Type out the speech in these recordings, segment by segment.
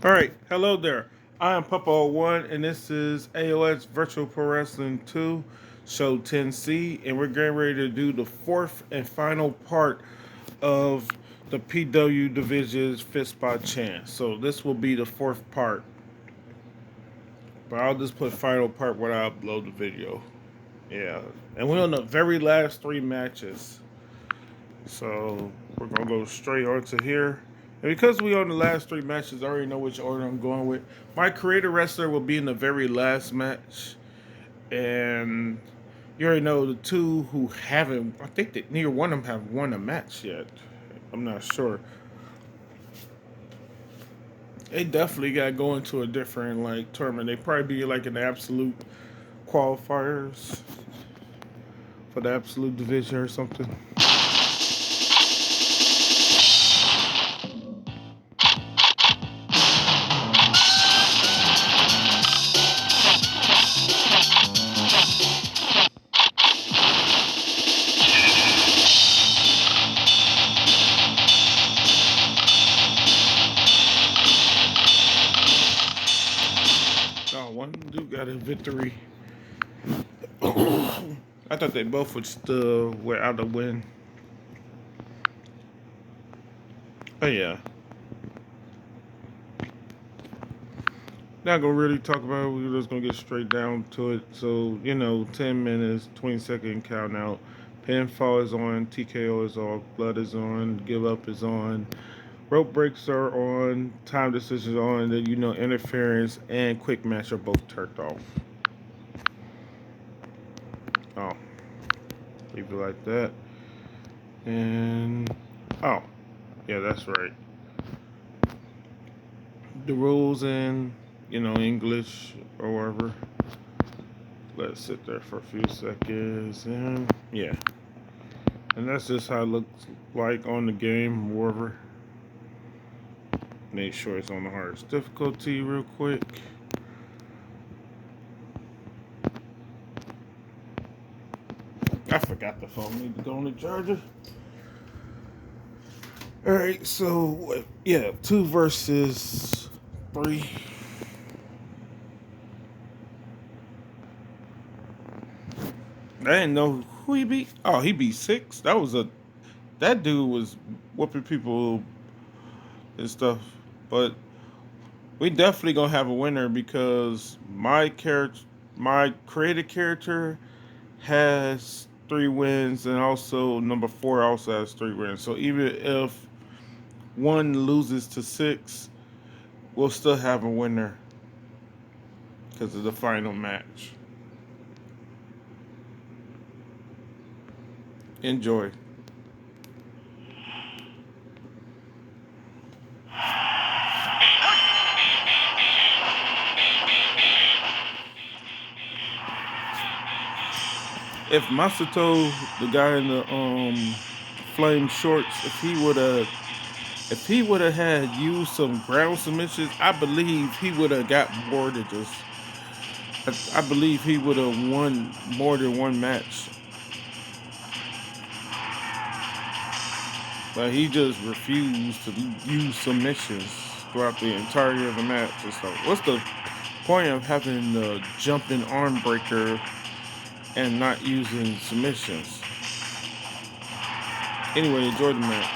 All right, hello there. I am Papa01, and this is AOS Virtual Pro Wrestling 2, Show 10C, and we're getting ready to do the fourth and final part of the PW Division's Fist by Chance. So this will be the fourth part, but I'll just put final part when I upload the video. Yeah, and we're on the very last three matches. So we're gonna go straight onto here. And because we on the last three matches, I already know which order I'm going with. My creator wrestler will be in the very last match. And you already know the two who haven't, I think that neither one of them have won a match yet. I'm not sure. They definitely got to go into a different like tournament. They probably be like in the absolute qualifiers for the absolute division or something. Oh, one dude got a victory. I thought they both would still were out to win. Oh yeah. Not gonna really talk about it. We're just gonna get straight down to it. So, 10 minutes, 20-second count out. Pinfall is on, TKO is off, blood is on, give up is on, rope breaks are on, time decisions on, then interference and quick match are both turned off. Oh, leave it like that. And oh, yeah, that's right. The rules in, English or whatever. Let's sit there for a few seconds and yeah. And that's just how it looks like on the game, wherever. Make sure it's on the hardest difficulty real quick. I forgot the phone need to go on the charger. Alright, so yeah, 2 versus 3. I didn't know who he beat. Oh, he beat 6. That dude was whooping people and stuff. But we definitely gonna have a winner because my created character has 3 wins, and also number 4 also has 3 wins. So even if one loses to 6, we'll still have a winner because of the final match. Enjoy. If Masato, the guy in the flame shorts, if he would have had used some ground submissions, I believe he would have got more than just. I believe he would have won more than one match, but he just refused to use submissions throughout the entirety of the match. And so, what's the point of having the jumping arm breaker and not using submissions? Anyway, enjoy the match.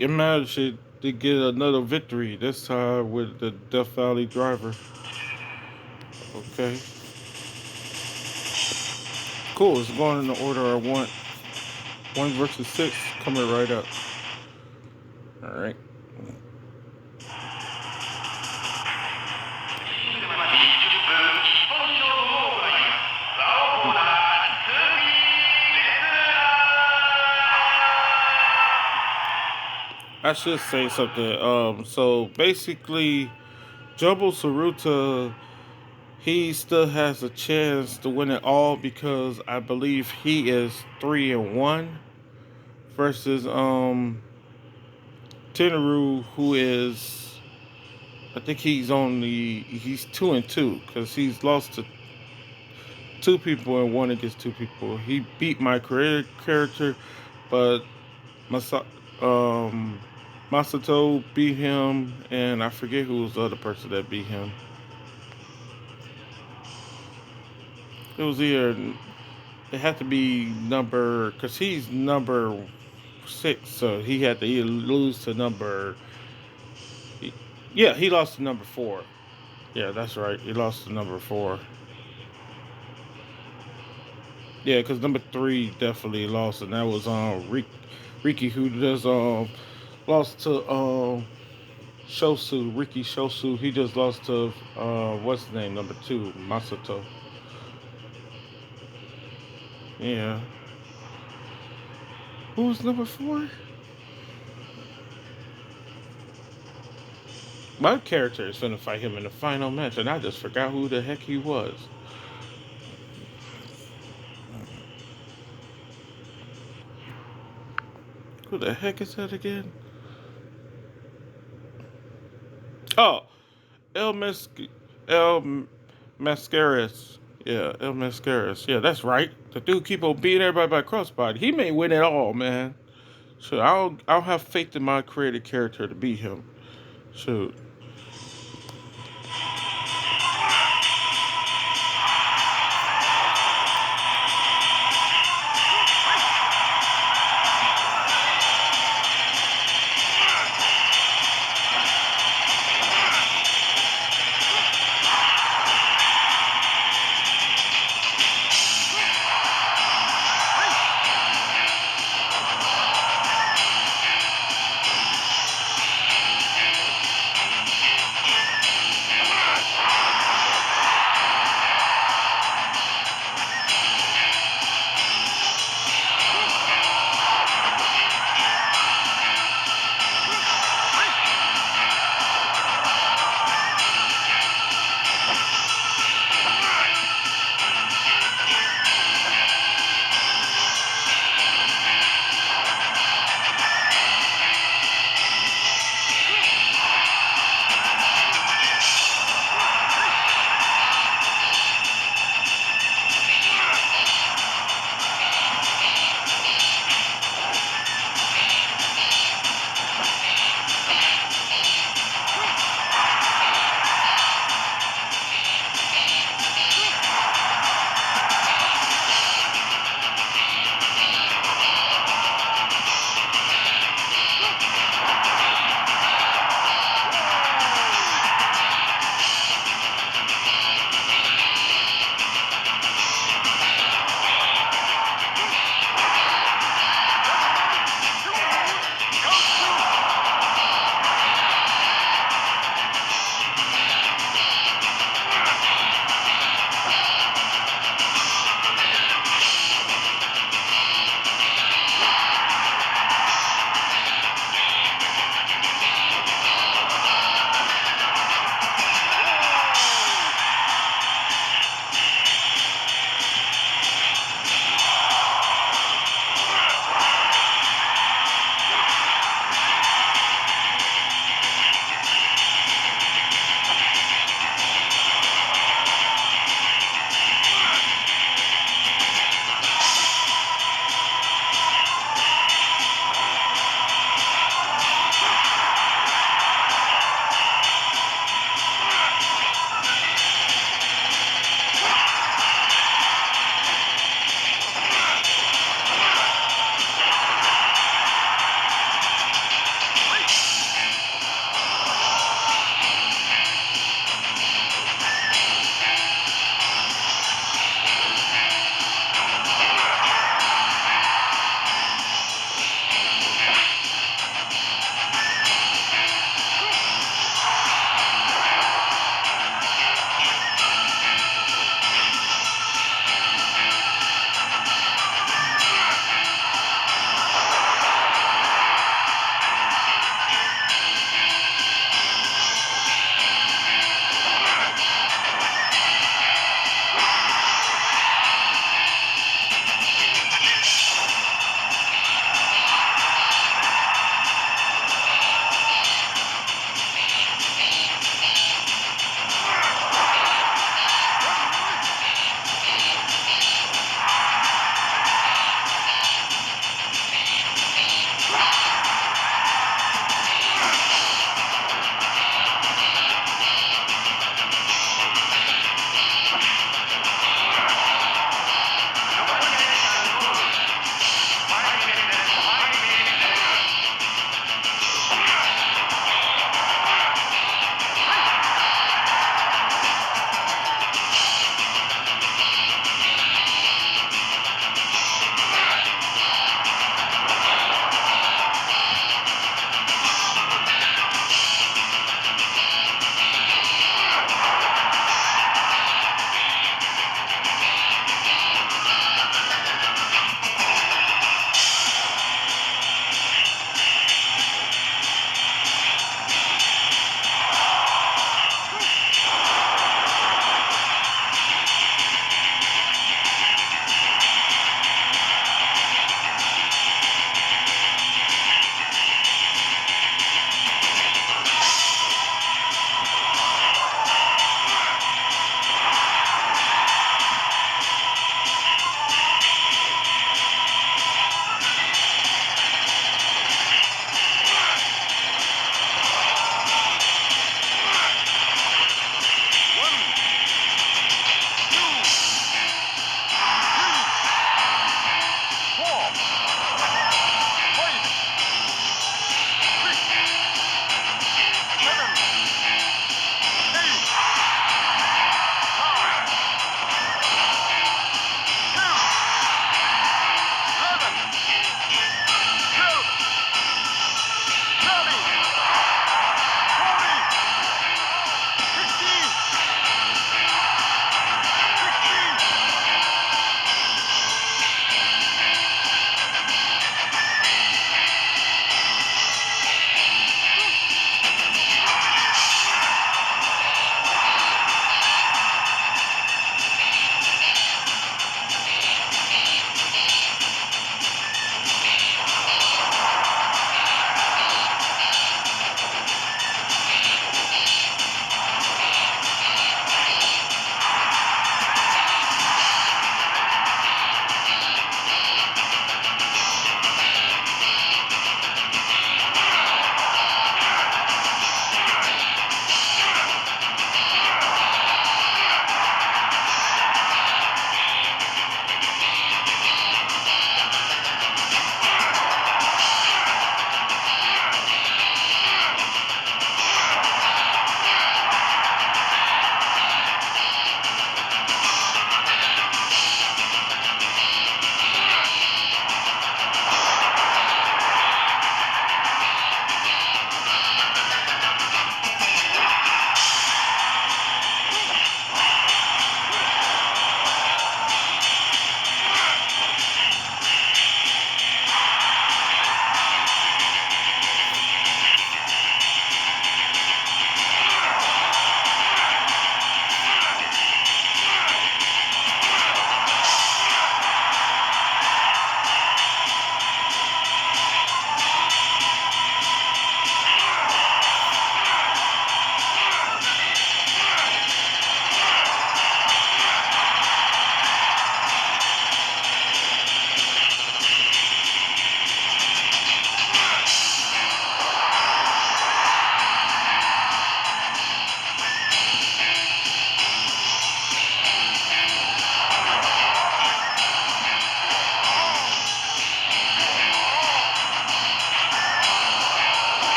he managed to get another victory. This time with the Death Valley driver. Okay, cool. It's going in the order I want. 1 versus 6 coming right up. All right. I should say something. So basically, Jumbo Saruta, he still has a chance to win it all because I believe he is 3-1 versus Tenaru, who is, I think he's 2-2 because he's lost to two people and won against two people. He beat my creative character, but Masa, um, Masato beat him, and I forget who was the other person that beat him. It was either it had to be number because he's number 6, so he had to either lose to number. Yeah, he lost to number 4. Yeah, that's right. He lost to number 4. Yeah, because number 3 definitely lost, and that was Riki, who just lost to Shosu, Riki Shosu. He just lost to what's his name, number 2, Masato. Yeah. Who's number 4? My character is gonna fight him in the final match, and I just forgot who the heck he was. Who the heck is that again? Oh, El Mas El Mascaras. Yeah, El Mascaras. Yeah, that's right. The dude keep on beating everybody by crossbody. He may win it all, man. So I'll have faith in my creative character to beat him. Shoot.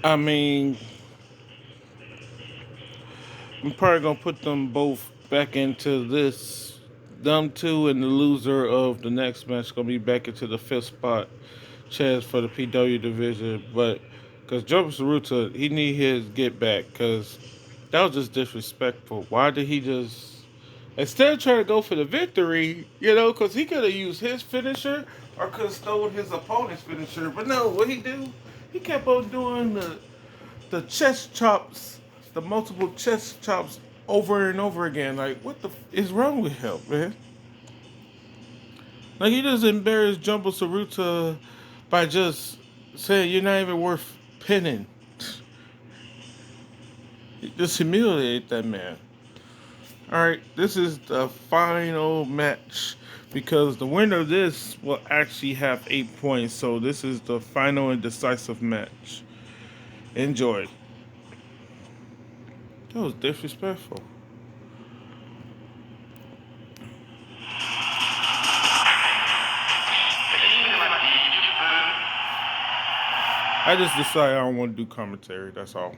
I mean, I'm probably gonna put them both back into this. Them two and the loser of the next match gonna be back into the fifth spot chance for the PW division. But because Joe Saruta, he need his get back because that was just disrespectful. Why did he just instead of trying to go for the victory, because he could have used his finisher or could have stolen his opponent's finisher. But no, what he do? He kept on doing the chest chops, the multiple chest chops over and over again. Like, what the is wrong with him, man? Like, he just embarrassed Jumbo Saruta by just saying you're not even worth pinning. He just humiliate that man. Alright, this is the final match because the winner of this will actually have 8 points. So this is the final and decisive match. Enjoy. That was disrespectful. I just decided I don't want to do commentary. That's all.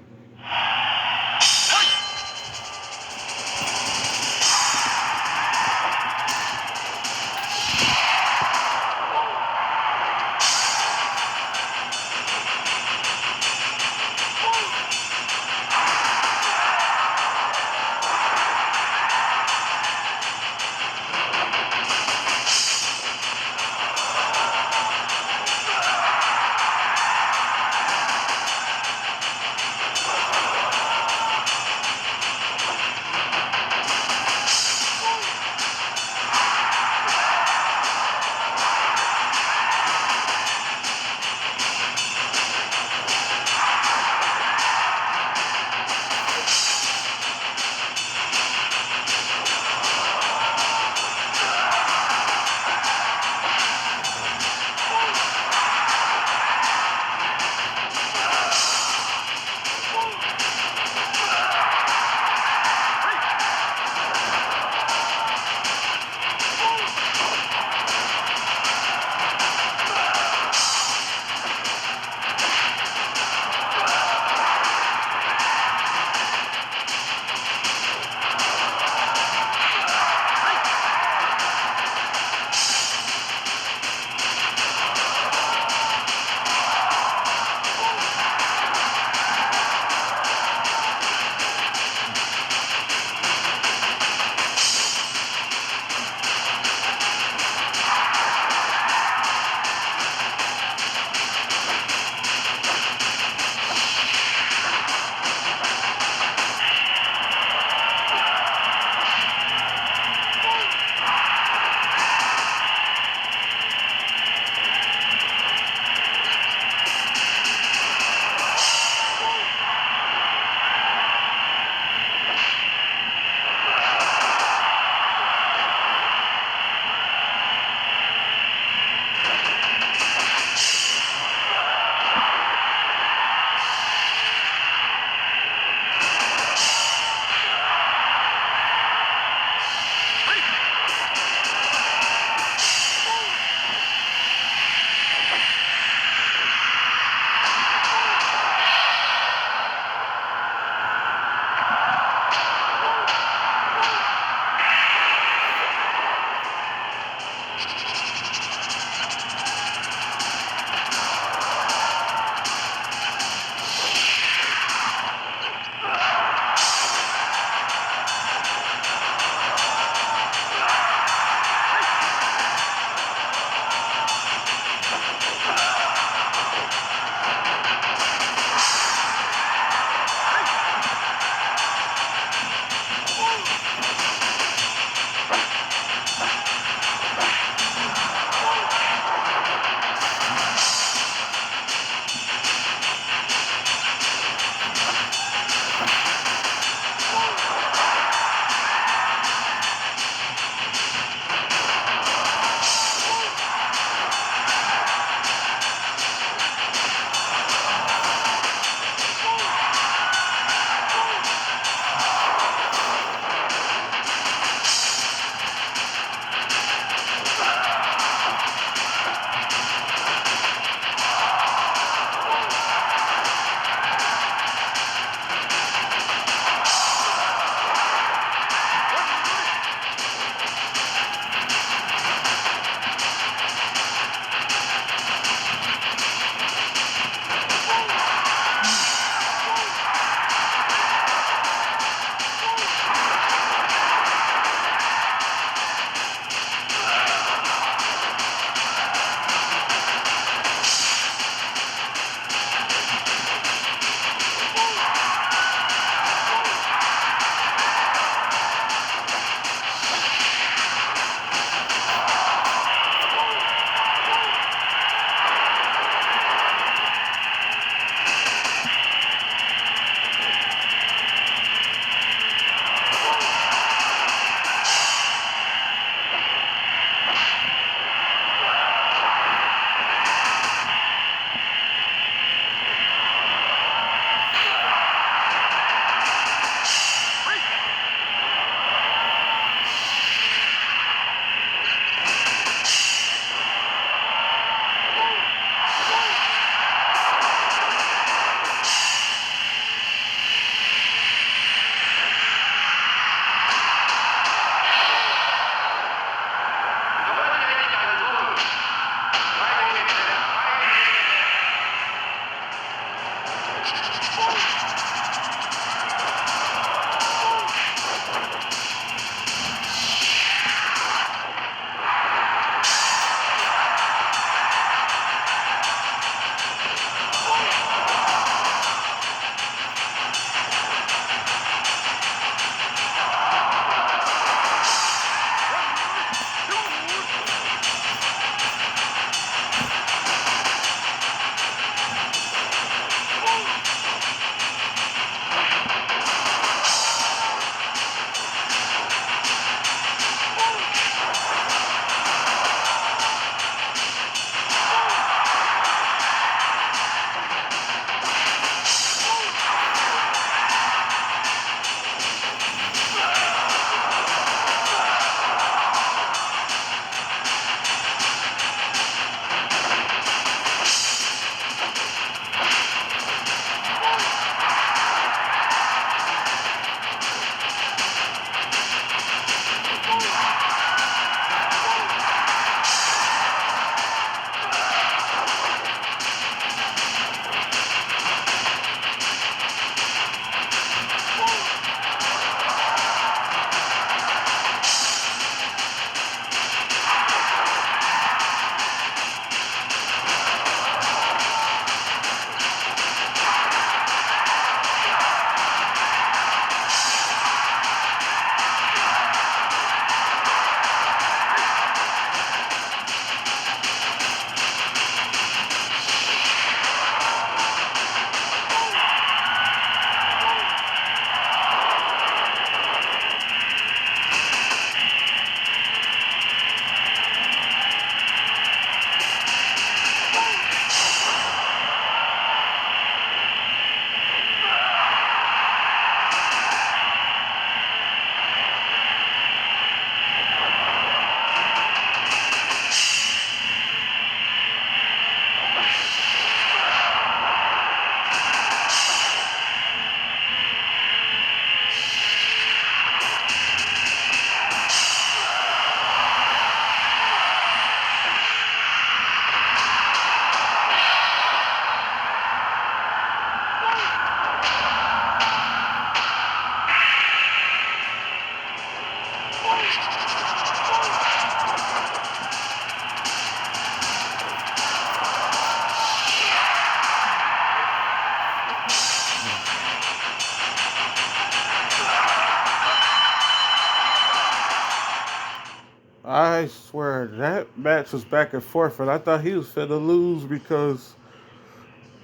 I swear that match was back and forth, and I thought he was finna lose because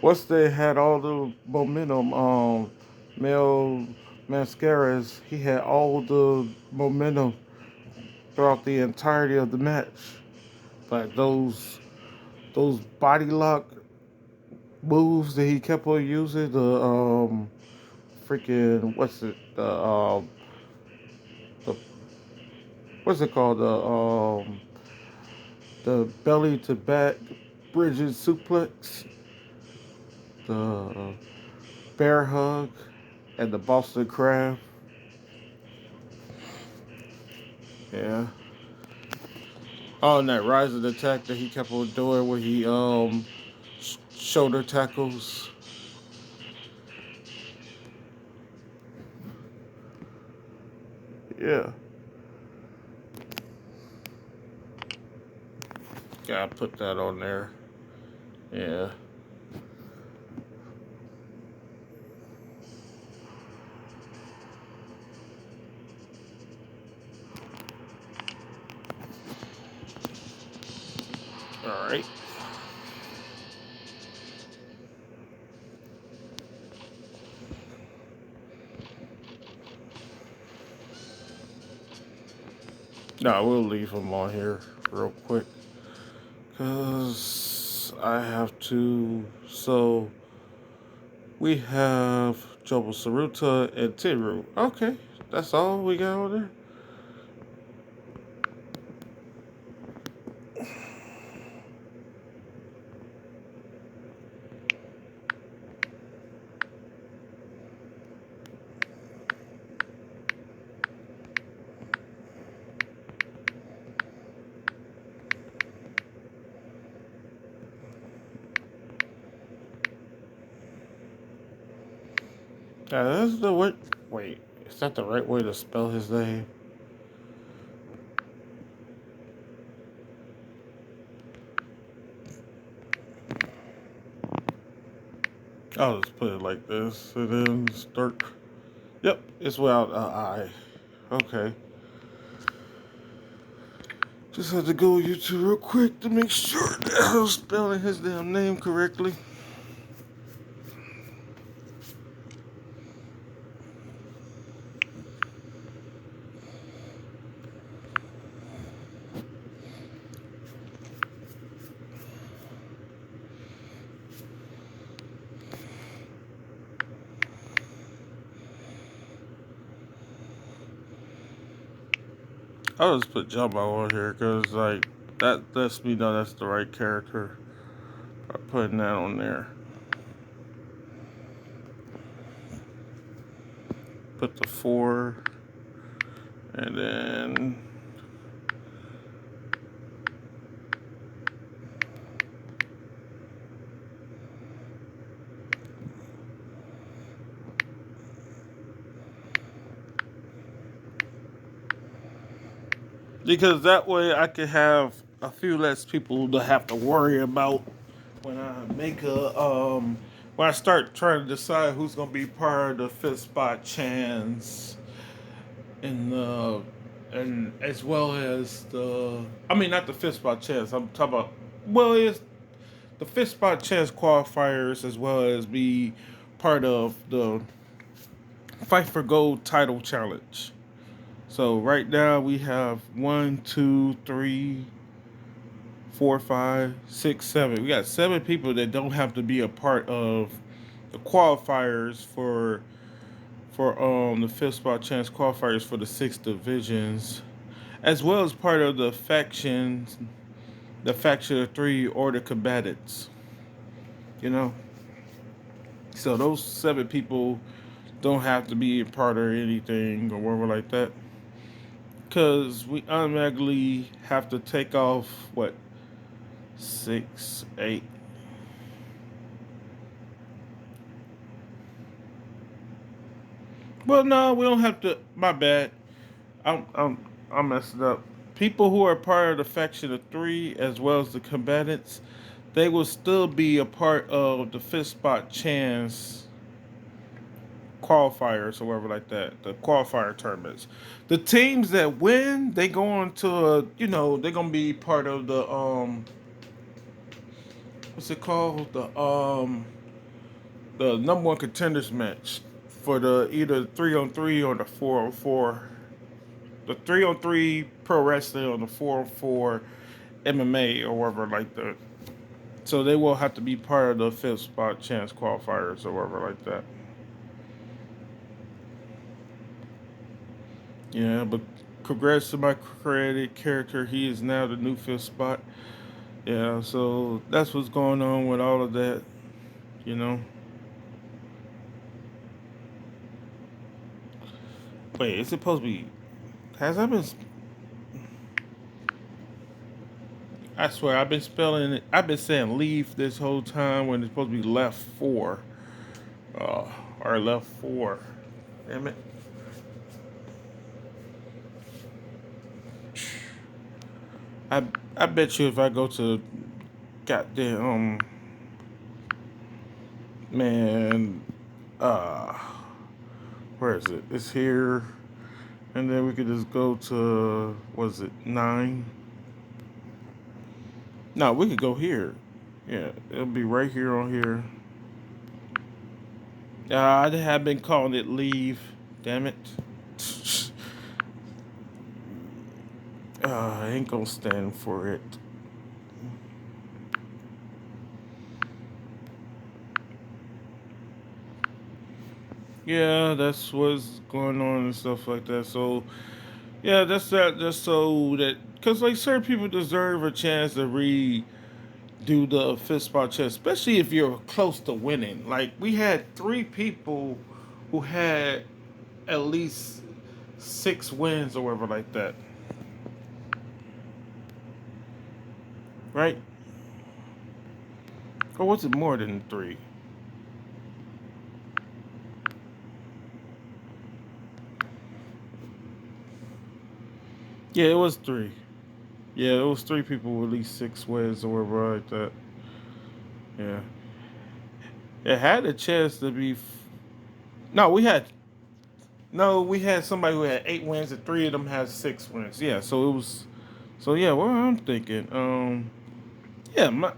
once they had all the momentum, Mel Mascaras, he had all the momentum throughout the entirety of the match. Like those body lock moves that he kept on using, the freaking the what's it called, the belly to back bridget suplex, the bear hug, and the Boston Crab. Yeah. Oh, and that rising attack that he kept on doing where he shoulder tackles. Yeah. Gotta put that on there. Yeah. All right. No, we'll leave him on here real quick because I have to. So we have Jobo Saruta and Tiru. Okay, that's all we got on there. That's the way. Wait, is that the right way to spell his name? I'll just put it like this and then start. Yep, it's without an I. Okay. Just had to go YouTube real quick to make sure that I was spelling his damn name correctly. I'll just put Jumbo on here because, like, that lets me know that's the right character by putting that on there. Put the 4, and then because that way I can have a few less people to have to worry about when I make a when I start trying to decide who's gonna be part of the fifth spot chance in the and as well as the I mean not the fifth spot chance I'm talking about well it's the fifth spot chance qualifiers as well as be part of the Fight for Gold title challenge. So right now we have 1, 2, 3, 4, 5, 6, 7. We got 7 people that don't have to be a part of the qualifiers for the fifth spot chance qualifiers for the 6 divisions, as well as part of the faction of 3 or the combatants. You know, so those 7 people don't have to be a part of anything or whatever like that, because we automatically have to take off what 6, 8. Well, no, we don't have to. My bad. I'm messing up. People who are part of the faction of 3, as well as the combatants, they will still be a part of the fifth spot chance qualifiers or whatever like that, the qualifier tournaments. The teams that win, they go on to they're gonna be part of the what's it called? The number one contenders match for the either 3-on-3 or the 4-on-4. The 3-on-3 pro wrestling or the 4-on-4 MMA or whatever like that. So they will have to be part of the fifth spot chance qualifiers or whatever like that. Yeah, but congrats to my credit character. He is now the new fifth spot. Yeah, so that's what's going on with all of that, you know. Wait, it's supposed to be. Has I been? I swear I've been spelling it. I've been saying leave this whole time when it's supposed to be left four. Uh, or left four. Damn it. I I bet you if I go to goddamn man uh where is it? It's here. And then we could just go to was it 9? No, we could go here. Yeah, it'll be right here on here. I have been calling it leave. Damn it. I ain't gonna stand for it. Yeah, that's what's going on and stuff like that. So, yeah, that's that. Just so that, because like certain people deserve a chance to redo the fifth spot chess, especially if you're close to winning. Like we had 3 people who had at least 6 wins or whatever like that, right? Or was it more than 3? Yeah, it was 3. Yeah, it was 3 people with at least 6 wins or whatever like that. Yeah, it had a chance to be. No, we had we had somebody who had 8 wins and 3 of them had 6 wins. Yeah, so it was. So yeah, what I'm thinking. Yeah,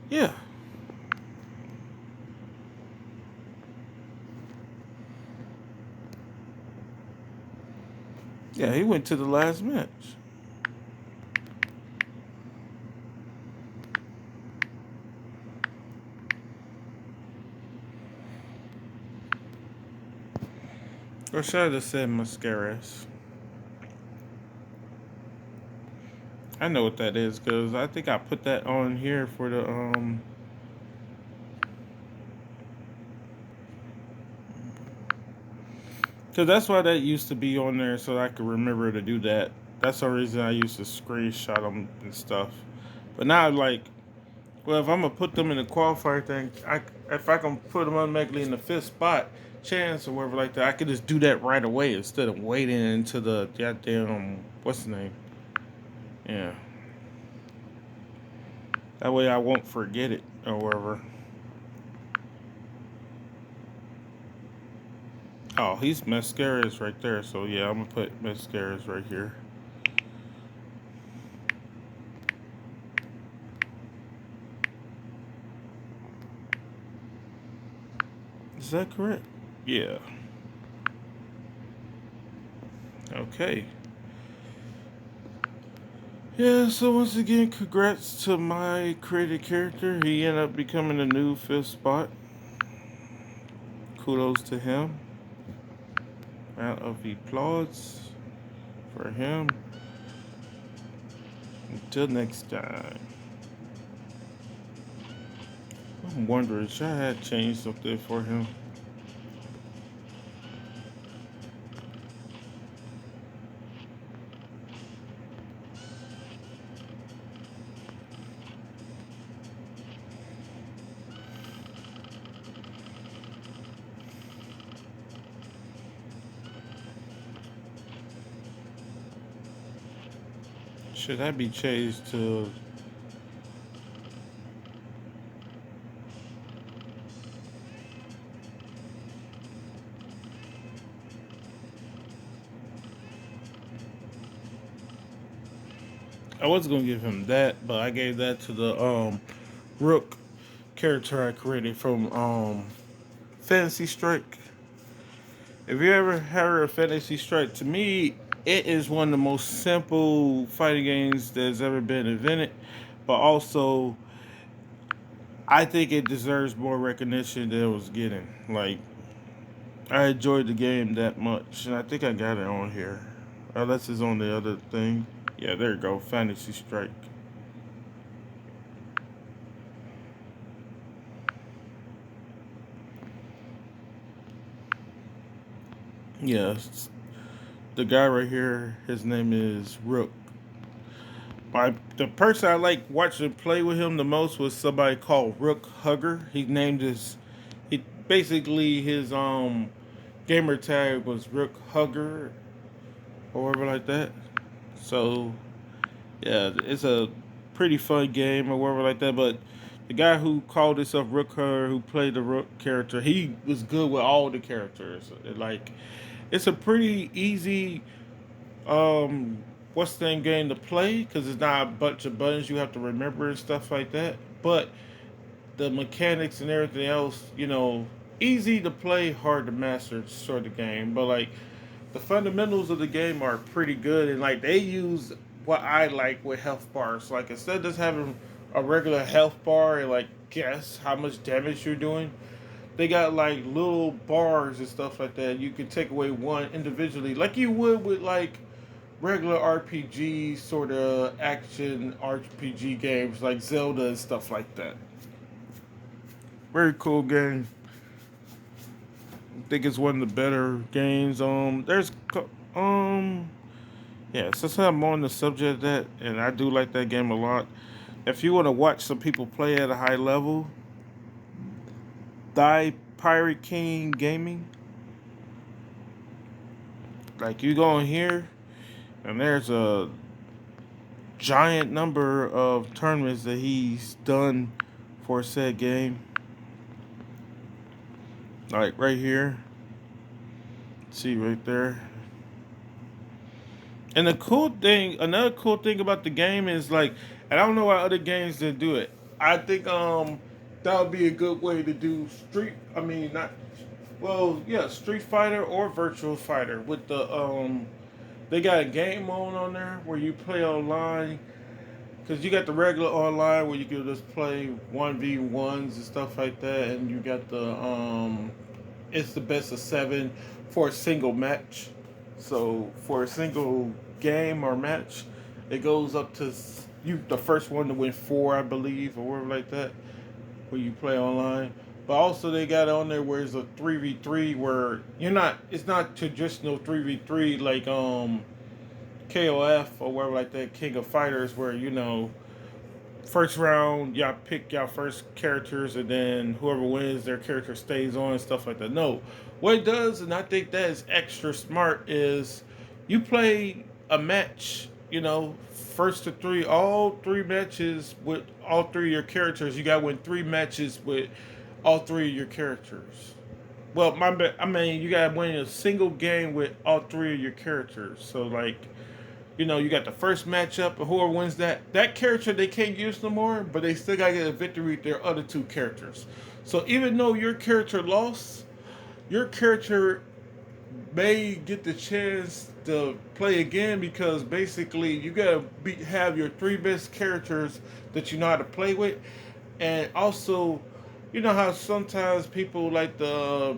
yeah, yeah. He went to the last match. Or should I just say mascaras? I know what that is because I think I put that on here for the Cause that's why that used to be on there, so I could remember to do that. That's the reason I used to screenshot them and stuff. But now, like, well, if I'm gonna put them in the qualifier thing, if I can put them automatically in the fifth spot, chance or whatever like that, I could just do that right away instead of waiting into the goddamn what's the name? Yeah, that way I won't forget it or whatever. Oh, he's mascaras right there. So yeah, I'm gonna put mascaras right here. Is that correct? Yeah. Okay. Yeah, so once again, congrats to my created character. He ended up becoming a new fifth spot. Kudos to him. Round of applause for him. Until next time. I'm wondering, should I have changed something for him? Should that be changed to I was gonna give him that, but I gave that to the Rook character I created from Fantasy Strike. If you ever heard of Fantasy Strike, to me, it is one of the most simple fighting games that's ever been invented. But also, I think it deserves more recognition than it was getting. Like, I enjoyed the game that much, and I think I got it on here. Unless it's on the other thing. Yeah, there you go. Fantasy Strike. Yes, the guy right here, his name is Rook. The person I like watching play with him the most was somebody called Rook Hugger. He named he basically his gamer tag was Rook Hugger or whatever like that. So yeah, it's a pretty fun game or whatever like that. But the guy who called himself Rook Hugger, who played the Rook character, he was good with all the characters. Like it's a pretty easy what's the name game to play because it's not a bunch of buttons you have to remember and stuff like that. But the mechanics and everything else, easy to play, hard to master sort of game. But like the fundamentals of the game are pretty good, and like they use what I like with health bars. Like instead of just having a regular health bar and like guess how much damage you're doing, they got like little bars and stuff like that. You can take away one individually, like you would with like regular RPG sort of action RPG games like Zelda and stuff like that. Very cool game. I think it's one of the better games. Um, yeah. Since I'm on the subject of that, and I do like that game a lot. If you want to watch some people play at a high level, Die Pirate King Gaming. Like you go in here, and there's a giant number of tournaments that he's done for said game. Like right here. See right there. And another cool thing about the game is like, and I don't know why other games didn't do it. I think that would be a good way to do street. I mean, not well, yeah, Street Fighter or Virtual Fighter with the they got a game mode on there where you play online. Cause you got the regular online where you can just play 1v1s and stuff like that, and you got the it's the best of 7 for a single match. So for a single game or match, it goes up to you the first one to win 4, I believe, or whatever like that, where you play online. But also they got on there where it's a 3v3 where you're not. It's not traditional 3v3 like KOF or whatever like that, King of Fighters, where first round y'all pick y'all first characters and then whoever wins their character stays on and stuff like that. No, what it does, and I think that is extra smart, is you play a match. First to three, all 3 matches with all 3 of your characters. You got to win 3 matches with all 3 of your characters. Well, I mean, you got to win a single game with all 3 of your characters. So like you got the first matchup, and whoever wins that character they can't use no more, but they still gotta get a victory with their other 2 characters. So even though your character lost, your character may get the chance to play again because basically you gotta have your 3 best characters that you know how to play with, and also, you know how sometimes people like they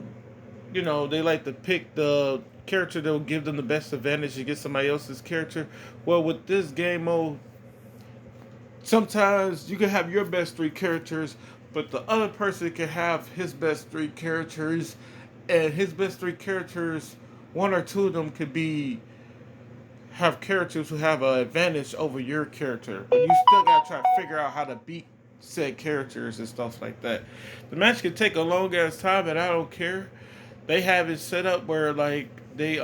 like to pick the character that will give them the best advantage against somebody else's character. Well, with this game mode, sometimes you can have your best 3 characters, but the other person can have his best 3 characters, and his best 3 characters, 1 or 2 of them could be have characters who have an advantage over your character, but you still gotta try to figure out how to beat said characters and stuff like that. The match can take a long ass time, and I don't care. They have it set up where like they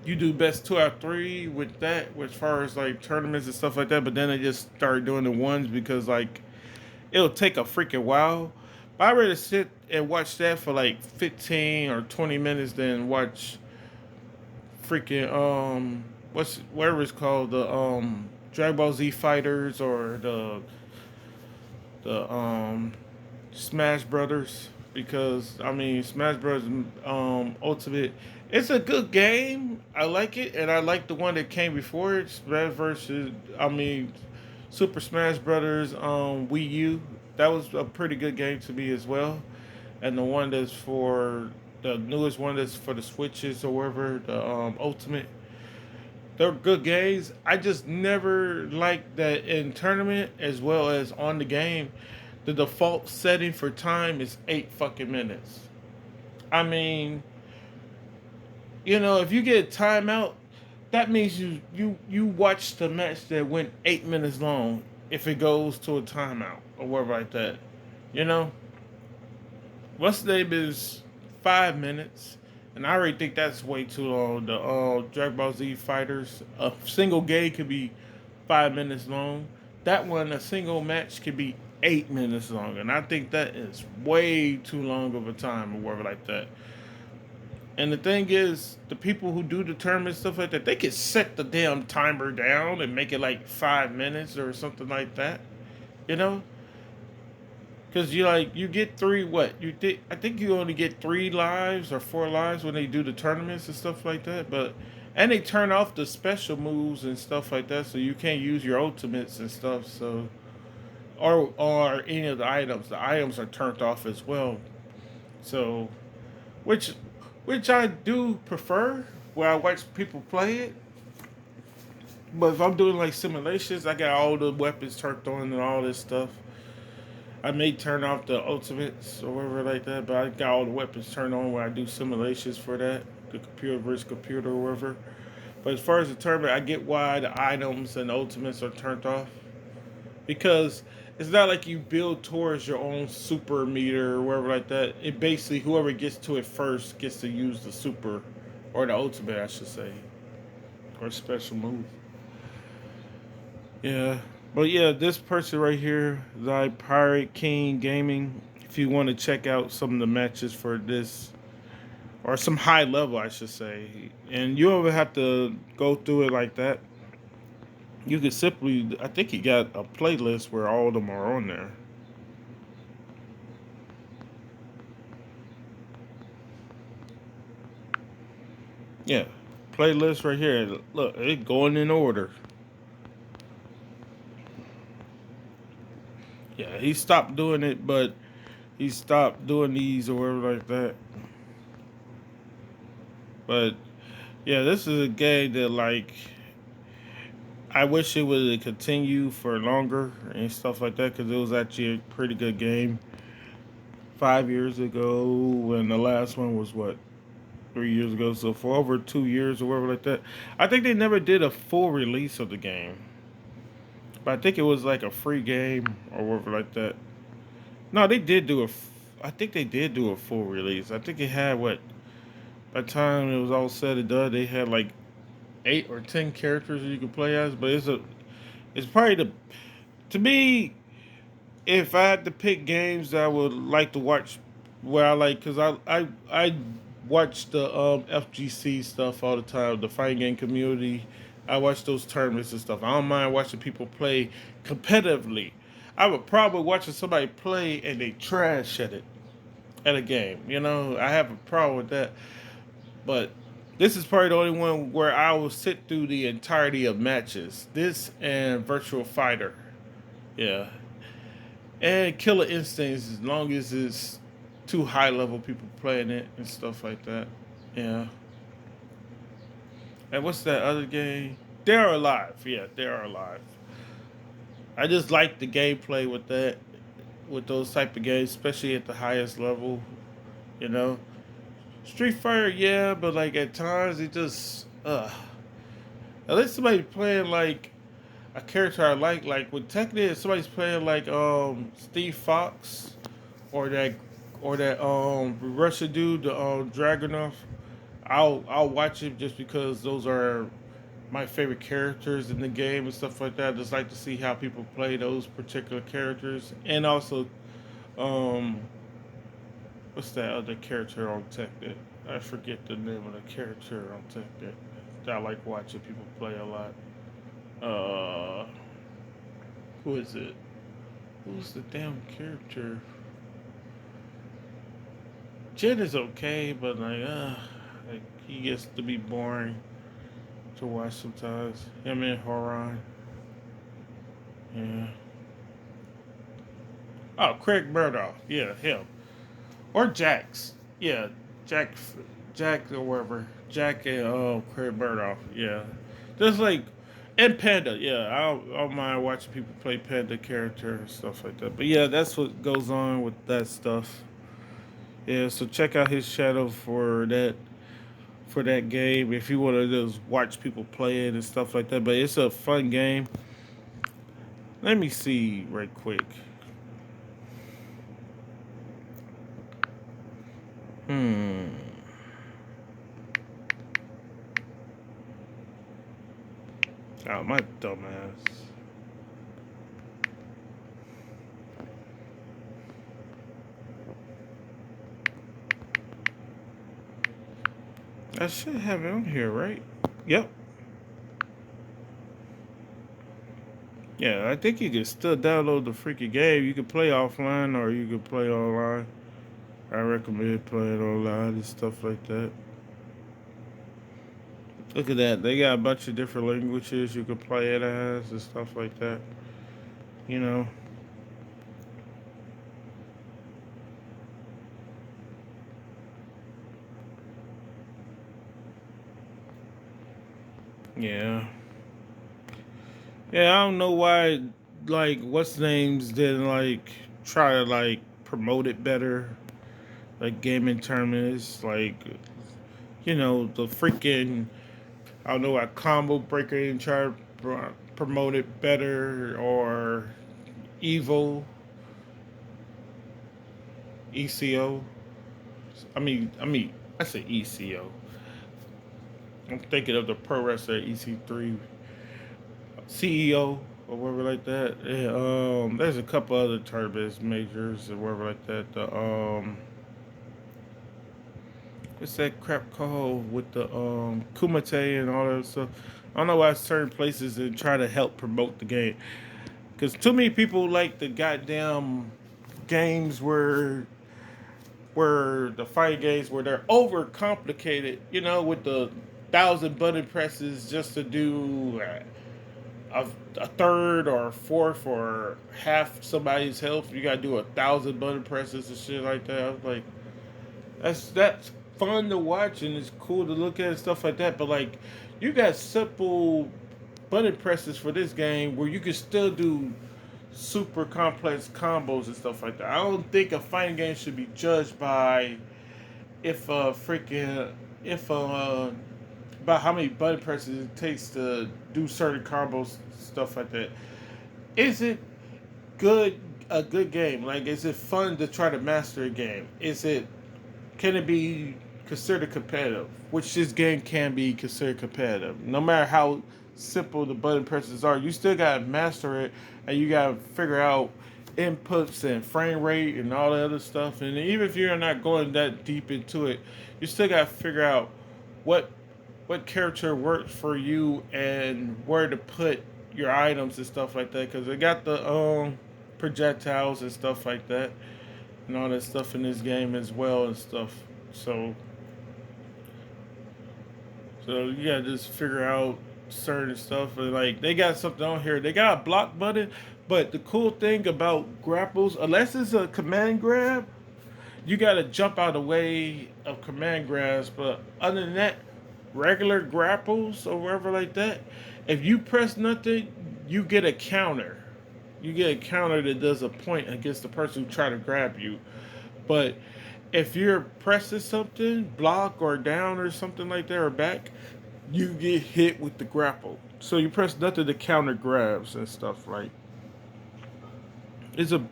you do best 2 out of 3 with that, as far as like tournaments and stuff like that. But then they just start doing the ones because like it'll take a freaking while. But I'd rather sit and watch that for like 15 or 20 minutes than watch freaking whatever it's called, the Dragon Ball Z Fighters, or the Smash Brothers, because I mean Smash Brothers Ultimate, it's a good game. I like it, and I like the one that came before it, Smash versus I mean Super Smash Brothers Wii U. That was a pretty good game to me as well. And the one that's for the newest one that's for the Switches or whatever, the Ultimate. They're good games. I just never liked that in tournament as well as on the game. The default setting for time is 8 fucking minutes. I mean, if you get a timeout, that means you watch the match that went 8 minutes long. If it goes to a timeout or whatever like that, you know, what's the name is 5 minutes, and I already think that's way too long. The Dragon Ball Z Fighters, a single game could be 5 minutes long. That one, a single match, could be 8 minutes long, and I think that is way too long of a time or whatever like that. And the thing is, the people who do the tournament stuff like that, they can set the damn timer down and make it like 5 minutes or something like that. You know, because you get three what I think you only get 3 lives or 4 lives when they do the tournaments and stuff like that. But and they turn off the special moves and stuff like that, so you can't use your ultimates and stuff. So or any of the items. The items are turned off as well. So which which I do prefer where I watch people play it. But if I'm doing like simulations, I got all the weapons turned on and all this stuff. I may turn off the ultimates or whatever like that, but I got all the weapons turned on when I do simulations for that, the computer versus computer or whatever. But as far as the tournament, I get why the items and the ultimates are turned off, because it's not like you build towards your own super meter or whatever like that. It basically whoever gets to it first gets to use the super or the ultimate, I should say, or special move. Yeah. But yeah, this person right here, the Pirate King Gaming, if you want to check out some of the matches for this, or some high level, I should say, and you don't have to go through it like that. You can simply, I think he got a playlist where all of them are on there. Yeah, playlist right here. Look, it going in order. Yeah, he stopped doing it, but he stopped doing these or whatever like that. But yeah, this is a game that like I wish it would continue for longer and stuff like that, because it was actually a pretty good game 5 years ago, and the last one was what 3 years ago. So for over 2 years or whatever like that, I think they never did a full release of the game, but I think it was like a free game or whatever like that. No, they did do a. I think they did do a full release. I think it had what by the time it was all said and done, they had like 8 or 10 characters that you could play as. But it's probably the to me, if I had to pick games that I would like to watch, where I like, because I watch the FGC stuff all the time, the fighting game community. I watch those tournaments and stuff. I don't mind watching people play competitively. I would probably watching somebody play and they trash at it at a game. I have a problem with that. But this is probably the only one where I will sit through the entirety of matches. This and Virtual Fighter. Yeah, and Killer Instincts, as long as it's too high level people playing it and stuff like that. Yeah. And what's that other game? They Are Alive. Yeah, They Are Alive. I just like the gameplay with that, with those type of games, especially at the highest level. You know, Street Fighter, yeah, but like at times it just, at least somebody playing like a character I like with Tekken, if somebody's playing like Steve Fox or that Russian dude, the Dragunov, I'll watch it just because those are my favorite characters in the game and stuff like that. I just like to see how people play those particular characters, and also um what's that other character on Tekken? I forget the name of the character on Tekken. that I like watching people play a lot. Uh, who is it? Who's the damn character? Jin is okay, but like he gets to be boring to watch sometimes. Him and Horan, yeah. Oh, Craig Murdoch, yeah, him or Jax, yeah, Jack, Jack or whatever, Jack and Craig Murdoch, yeah. There's like and Panda, yeah. I don't mind watching people play Panda character and stuff like that. But yeah, that's what goes on with that stuff. Yeah, so check out his channel for that game if you want to just watch people play it and stuff like that. But it's a fun game. Let me see right quick. Hmm. Oh, my dumbass. I should have it on here, right? Yep. Yeah, I think you can still download the freaking game. You can play offline or you can play online. I recommend playing online and stuff like that. Look at that. They got a bunch of different languages you can play it as and stuff like that. You know. Yeah. Yeah, I don't know why like what's names didn't like try to like promote it better. Like gaming tournaments, like the freaking I don't know why Combo Breaker didn't try to promote it better or Evo, ECO. I say ECO. I'm thinking of the pro wrestler EC3 CEO or whatever like that. Yeah, there's a couple other turbines majors or whatever like that. The what's that crap called with the Kumite and all that stuff. I don't know why certain places they try to help promote the game because too many people like the goddamn games where the fighting games where they're over complicated. With the thousand button presses just to do a third or a fourth or half somebody's health. You gotta do 1,000 button presses and shit like that. I was like, that's fun to watch and it's cool to look at and stuff like that. But like, you got simple button presses for this game where you can still do super complex combos and stuff like that. I don't think a fighting game should be judged by if freaking if about how many button presses it takes to do certain combos stuff like that. Is it good a good game? Like, is it fun to try to master a game? Can it be considered competitive? Which this game can be considered competitive. No matter how simple the button presses are, you still gotta master it, and you gotta figure out inputs and frame rate and all the other stuff. And even if you're not going that deep into it, you still gotta figure out what what character works for you and where to put your items and stuff like that. Because they got the projectiles and stuff like that and all that stuff in this game as well and stuff. So you gotta just figure out certain stuff. And like they got something on here. They got a block button, but the cool thing about grapples, unless it's a command grab, you gotta jump out of the way of command grabs. But other than that, regular grapples or whatever like that, if you press nothing, you get a counter. You get a counter that does a point against the person who try to grab you. But if you're pressing something, block or down or something like that or back, you get hit with the grapple. So you press nothing to counter grabs and stuff. Like it's a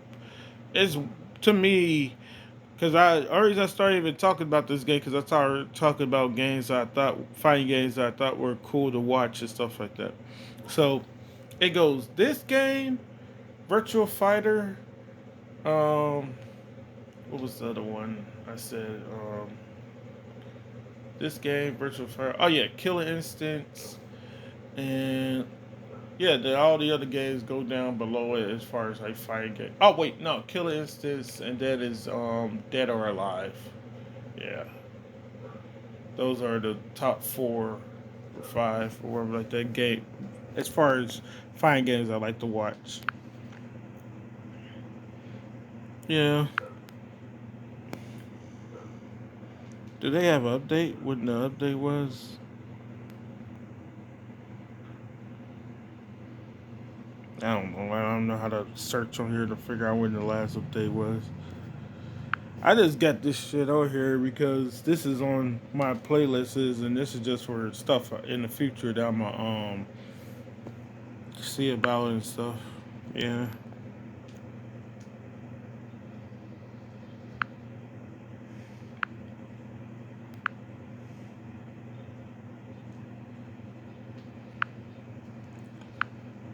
it's to me because I started even talking about this game because I started talking about games that I thought fighting games that I thought were cool to watch and stuff like that. So it goes this game, Virtual Fighter. What was the other one? I said this game, Virtual Fire. Oh yeah, Killer Instance, and yeah, all the other games go down below it as far as like fighting game. Oh wait, no, Killer Instance, and that is Dead or Alive. Yeah, those are the top 4 or 5 or whatever like that game. As far as fighting games, I like to watch. Yeah. Do they have an update? When the update was? I don't know. I don't know how to search on here to figure out when the last update was. I just got this shit on here because this is on my playlists, and this is just for stuff in the future that I'm gonna see about and stuff. Yeah.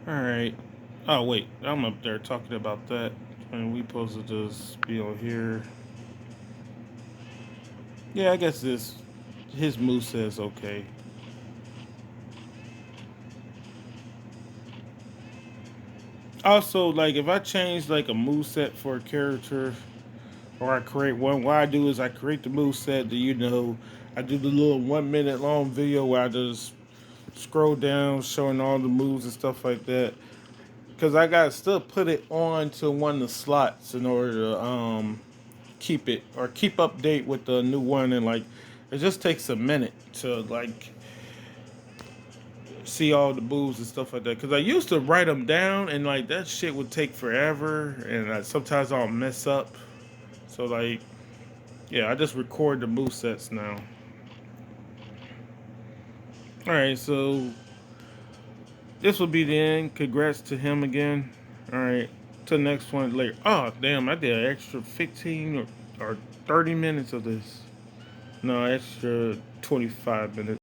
All right. Oh wait, I'm up there talking about that, and we supposed to just be on here. Yeah, I guess this his move says okay. Also, like if I change like a move set for a character, or I create one, what I do is I create the move set. That I do the little 1 minute long video where I just scroll down, showing all the moves and stuff like that. Cause I gotta still put it on to one of the slots in order to keep update with the new one, and like it just takes a minute to like see all the moves and stuff like that. Cause I used to write them down, and like that shit would take forever, and sometimes I'll mess up. So like, yeah, I just record the move sets now. All right, so this will be the end. Congrats to him again. All right, to the next one later. Oh damn, I did an extra 15 or 30 minutes of this. No, extra 25 minutes.